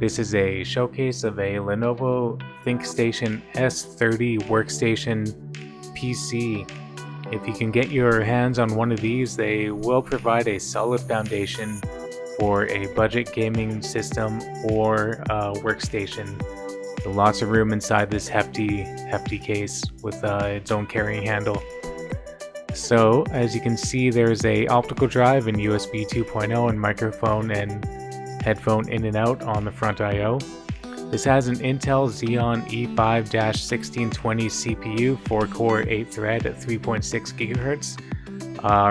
This is a showcase of a Lenovo ThinkStation S30 Workstation PC. If you can get your hands on one of these, they will provide a solid foundation for a budget gaming system or workstation. Lots of room inside this hefty case with its own carrying handle. So as you can see, there's a optical drive and USB 2.0 and microphone and headphone in and out on the front I/O. This has an Intel Xeon E5-1620 CPU, 4-core 8-thread at 3.6 GHz.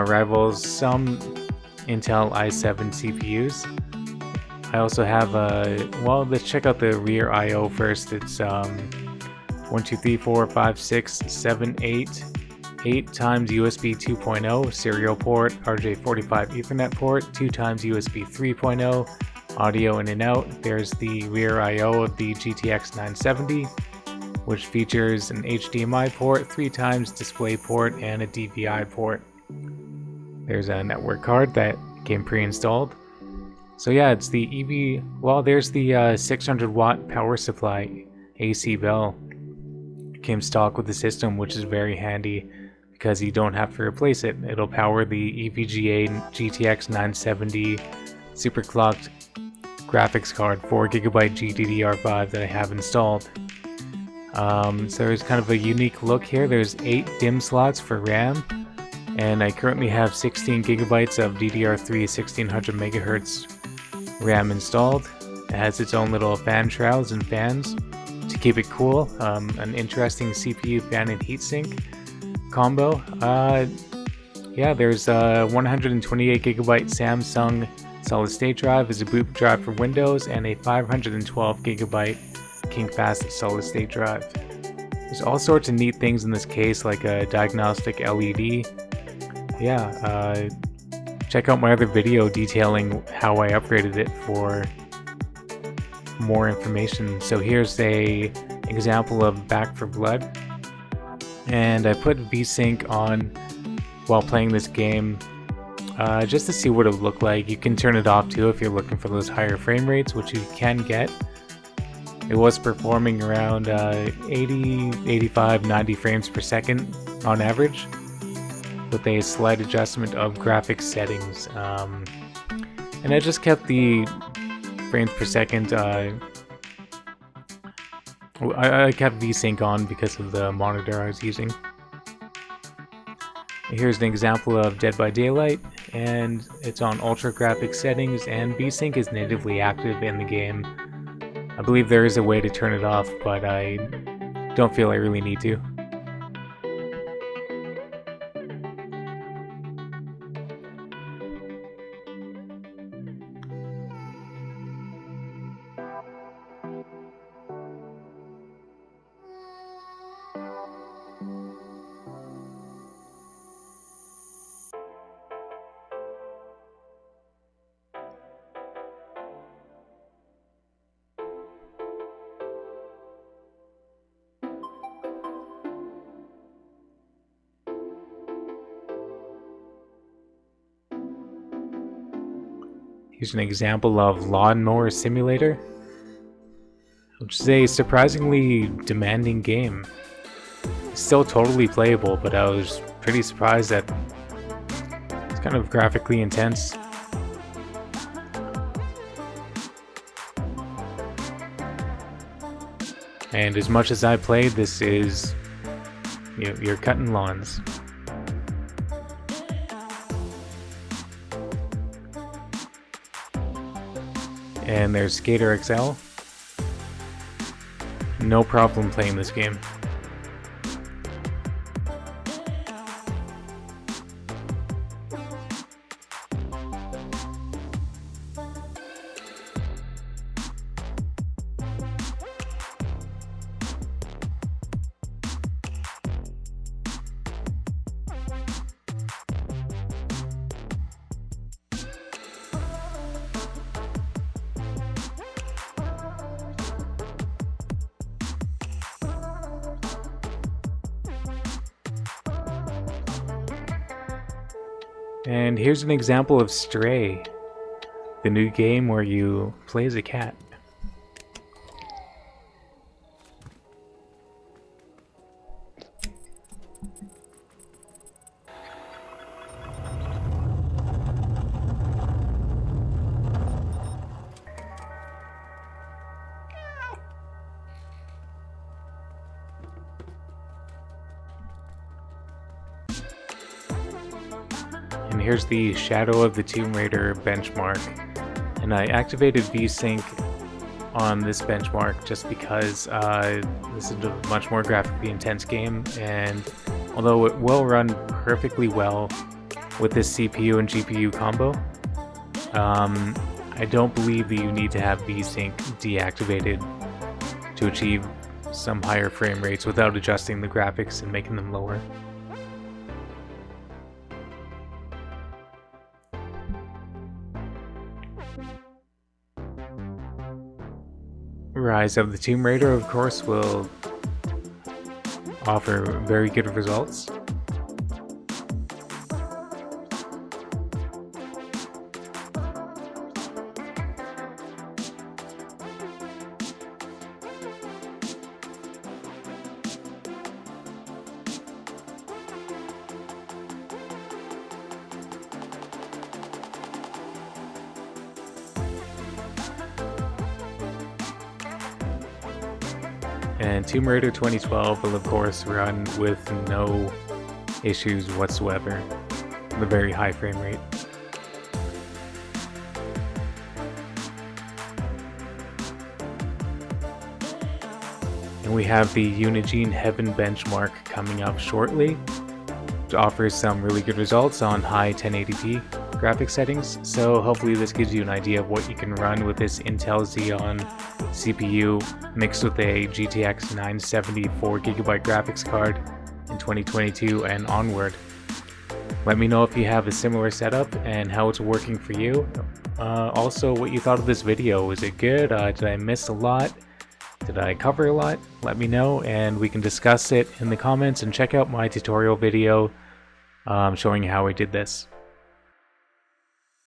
Rivals some Intel i7 CPUs. I also have well, let's check out the rear I/O first. It's 1, 2, 3, 4, 5, 6, 7, 8 times USB 2.0 serial port, RJ45 Ethernet port, 2 times USB 3.0 audio in and out. There's the rear I/O of the GTX 970, which features an HDMI port, 3 times display port, and a DVI port. There's a network card that came pre-installed. So yeah, it's the there's the 600 watt power supply AC bell. It came stock with the system, which is very handy because you don't have to replace it. It'll power the EVGA GTX 970 superclocked graphics card, 4GB GDDR5 that I have installed. So there's kind of a unique look here. There's 8 DIMM slots for RAM, and I currently have 16GB of DDR3 1600 MHz RAM installed. It has its own little fan shrouds and fans to keep it cool. An interesting CPU fan and heatsink combo. Yeah, there's a 128GB Samsung solid state drive as a boot drive for Windows, and a 512GB King-Fast solid state drive. There's all sorts of neat things in this case, like a diagnostic LED. Yeah, check out my other video detailing how I upgraded it for more information. So here's a example of Back 4 Blood, and I put VSync on while playing this game just to see what it would look like. You can turn it off too if you're looking for those higher frame rates, which you can get. It was performing around 80, 85, 90 frames per second on average, with a slight adjustment of graphics settings. And I just kept the frames per second. I kept VSync on because of the monitor I was using. Here's an example of Dead by Daylight, and it's on ultra graphics settings, and VSync is natively active in the game. I believe there is a way to turn it off, but I don't feel I really need to. Here's an example of Lawnmower Simulator, which is a surprisingly demanding game. It's still totally playable, but I was pretty surprised that it's kind of graphically intense. And as much as I played, this is, you're cutting lawns. And there's Skater XL. No problem playing this game. And here's an example of Stray, the new game where you play as a cat. And here's the Shadow of the Tomb Raider benchmark. And I activated VSync on this benchmark just because this is a much more graphically intense game, and although it will run perfectly well with this CPU and GPU combo, I don't believe that you need to have VSync deactivated to achieve some higher frame rates without adjusting the graphics and making them lower. Rise of the Tomb Raider, of course, will offer very good results. And Tomb Raider 2012 will of course run with no issues whatsoever, with a very high frame rate. And we have the UNIGINE Heaven benchmark coming up shortly, which offers some really good results on high 1080p graphics settings, so hopefully this gives you an idea of what you can run with this Intel Xeon CPU mixed with a GTX 970 4GB graphics card in 2022 and onward. Let me know if you have a similar setup and how it's working for you. Also, what you thought of this video. Was it good? Did I miss a lot? Did I cover a lot? Let me know and we can discuss it in the comments, and check out my tutorial video showing how I did this.